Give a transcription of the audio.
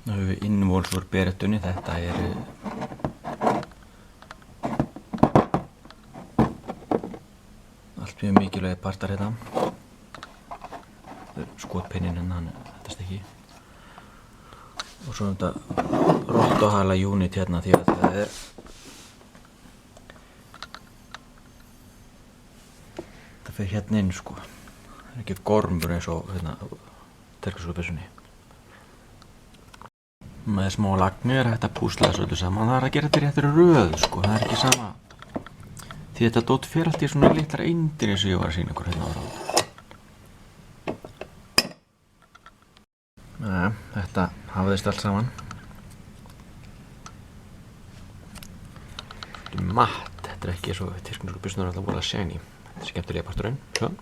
Nú höfum við innvols úr berettunni. Þetta allt mjög mikilvægir partar hérna. Þetta skotpinninn hérna, þetta stykki. Og svo þetta rottuhala unit hérna því að þetta fer hérna inn sko. Það ekki gormur eins og hérna terkasúlbyssunni. Með smá lagnir hægt að púsla þessu öllu saman. Það að gera þetta í réttri röð sko. Það ekki sama. Því þetta dót fer allt í svona litlar eindir eins og ég var að sýna ykkur hérna áðan. Þetta hafðist allt saman. Þetta matt. Þetta ekki eins og terkasúlbyssunar alltaf voru að shiny. Þetta skemmtilega parturinn. Svo.